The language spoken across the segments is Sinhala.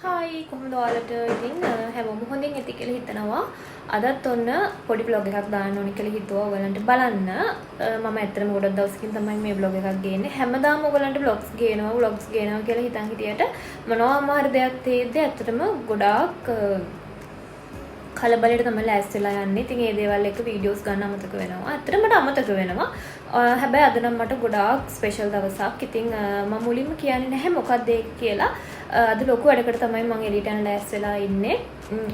හායි කොහොමද ඔයාලට ඉතින් හැමෝම හොඳින් ඇති කියලා හිතනවා. අදත් ඔන්න පොඩි vlog එකක් දාන්න ඕනි කියලා හිතුවා ඔයගලන්ට බලන්න. මම ඇත්තටම ගොඩක් දවසකින් තමයි මේ vlog එකක් ගේන්නේ. හැමදාම ඔයගලන්ට vlogs ගේනවා කියලා හිතන් හිටියට මොනවාම හරි දෙයක් තේද්දි ඇත්තටම ගොඩාක් කලබලයට තමයි ලෑස්ති වෙලා යන්නේ. ඉතින් මේ දේවල් එක වීඩියෝස් ගන්න අමතක වෙනවා. ඇත්තටම මට අමතක වෙනවා. හැබැයි අද නම් මට ගොඩාක් ස්පෙෂල් දවසක්. ඉතින් මම මුලින්ම කියන්නේ නැහැ මොකක්ද ඒක කියලා. අද ලොකු වැඩකට තමයි මම එළියට යන ලෑස්ති වෙලා ඉන්නේ.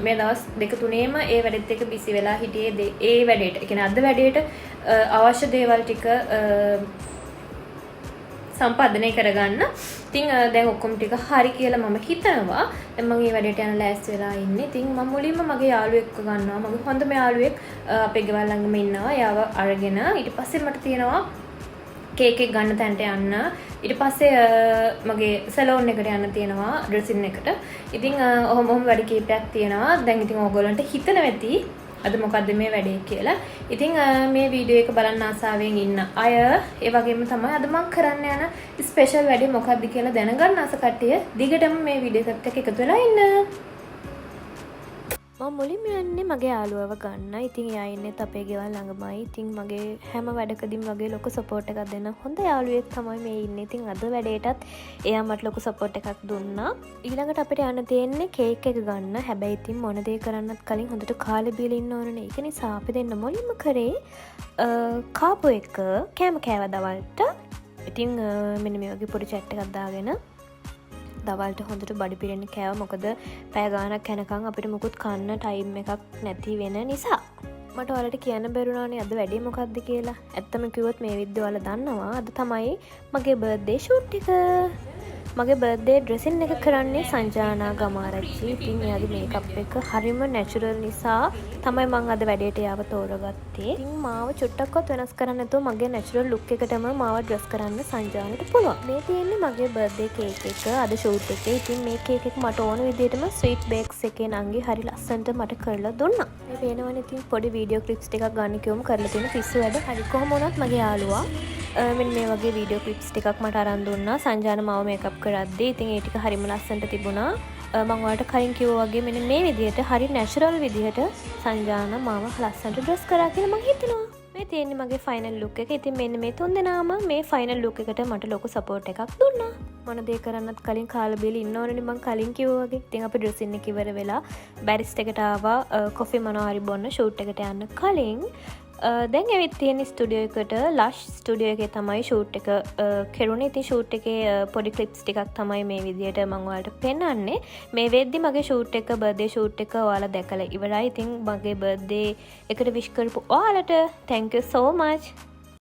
මේ දවස් දෙක තුනේම ඒ වැඩෙත් එක්ක බිසි වෙලා හිටියේ ඒ වැඩේට. ඒ කියන්නේ අද වැඩේට අවශ්‍ය දේවල් ටික සම්පාදනය කරගන්න. ඉතින් දැන් ඔක්කොම ටික හරි කියලා මම හිතනවා. දැන් මම මේ වැඩේට යන ලෑස්ති වෙලා ඉන්නේ. ඉතින් මම මුලින්ම මගේ යාළුවෙක්ව ගන්නවා. මගේ හොඳම යාළුවෙක් අපේ ගෙවල් ළඟම ඉන්නවා. එයාව අරගෙන ඊට පස්සේ මට තියෙනවා කේක් එක ගන්න තැනට යන්න. ඊට පස්සේ මගේ සැලෝන් එකට යන්න තියෙනවා ඩ්‍රෙසින් එකට. ඉතින් ඔහොම වැඩ කීපයක් තියෙනවා. දැන් ඉතින් ඕගොල්ලන්ට හිතන වෙති අද මොකද්ද මේ වැඩේ කියලා. ඉතින් මේ වීඩියෝ එක බලන්න ආසාවෙන් ඉන්න අය ඒ වගේම තමයි අද මම කරන්න යන ස්පෙෂල් වැඩේ මොකද්ද කියලා දැනගන්න ආස කට්ටිය දිගටම මේ වීඩියෝ එකත් එක්ක එකතු වෙලා ඉන්න. මම මුලින්ම යන්නේ මගේ යාළුවව ගන්න. ඉතින් එයා ඉන්නේ අපේ ගෙවල් ළඟමයි. ඉතින් මගේ හැම වැඩකදීම වගේ ලොකු සපෝට් එකක් දෙන්න හොඳ යාළුවෙක් තමයි මේ ඉන්නේ. ඉතින් අද වැඩේටත් එයා මට ලොකු සපෝට් එකක් දුන්නා. ඊළඟට අපිට යන්න තියෙන්නේ කේක් එක ගන්න. හැබැයි ඉතින් මොන දේ කරන්නත් කලින් හොඳට කාලේ බීලා ඉන්න ඕනනේ. ඒක නිසා අපි දෙන්න මුලින්ම කරේ කාපු එක කෑම කෑවා දවල්ට. ඉතින් මෙන්න මේ වගේ පොඩි චැට් එකක් දාගෙන දවල්ට හොඳට බඩ පිරෙන්න කෑවා. මොකද පැය ගාණක් යනකම් අපිට මුකුත් කන්න ටයිම් එකක් නැති වෙන නිසා. මට ඔයාලට කියන්න බැරුණානේ අද වැඩේ මොකද්ද කියලා. ඇත්තම කිව්වොත් මේ විදිහට ඔයාලා දන්නවා. අද තමයි මගේ බර්ත්ඩේ ෂූට් එක. මගේ බර්ත්ඩේ ඩ්‍රෙසින් එක කරන්නේ සංජානා ගමාරච්චි. ඉතින් එයාගේ මේකප් එක හරිම නැචරල් නිසා තමයි මම අද වැඩේට යාව තෝරගත්තේ. ඉතින් මාව චුට්ටක්වත් වෙනස් කරන්න නැතුව මගේ නැචරල් ලුක් එකටම මාව ඩ්‍රෙස් කරන්න සංජානට පුළුවන්. මේ තියෙන්නේ මගේ බර්ත්ඩේ කේක් එක අද ෂූට් එකේ. ඉතින් මේ කේක් එක මට ඕන විදිහටම ස්වීට් බේක්ස් එකේ නංගි හරි ලස්සනට මට කරලා දුන්නා. මේ පේනවනේ ඉතින් පොඩි වීඩියෝ ක්ලිප්ස් ටිකක් ගන්න කිව්වම කරලා තියෙන පිස්සු වැඩ. හරි කොහොම වුණත් මගේ යාළුවා මෙන්න මේ වගේ වීඩියෝ ක්ලිප්ස් ටිකක් මට අරන් දුන්නා. සංජාන මාව මේකප් කරද්දී ඉතින් ඒ ටික හරිම ලස්සනට තිබුණා. මම ඔයාලට කලින් කිව්වා වගේ මෙන්න මේ විදිහට හරි නැචරල් විදිහට සංජාන මාව ලස්සනට ඩ්‍රෙස් කරා කියලා මම හිතනවා. මේ තියෙන්නේ මගේ ෆයිනල් ලුක් එක. ඉතින් මෙන්න මේ තුන් දෙනාම මේ ෆයිනල් ලුක් එකට මට ලොකු සපෝට් එකක් දුන්නා. මොන දේ කරන්නත් කලින් කාලා බීලා ඉන්න ඕනනේ මම කලින් කිව්වා වගේ. ඉතින් අපි ඩ්‍රෙසින් එක ඉවර වෙලා බැරිස්ට් එකට ආවා කොෆි මොනවා හරි බොන්න ෂූට් එකට යන්න කලින්. දැන් ඇවිත් තියෙන ස්ටුඩියෝ එකට ලෂ් ස්ටුඩියෝ එකේ තමයි ෂූට් එක කෙරුණේ. ඉතින් ෂූට් එකේ පොඩි ක්ලිප්ස් ටිකක් තමයි මේ විදියට මම ඔයාලට පෙන්නන්නේ. මේ වෙද්දි මගේ ෂූට් එක බර්ත්ඩේ ෂූට් එක ඔයාලා දැකලා ඉවරයි. ඉතින් මගේ බර්ත්ඩේ එකට විශ් කරපු ඔයාලට thank you so much.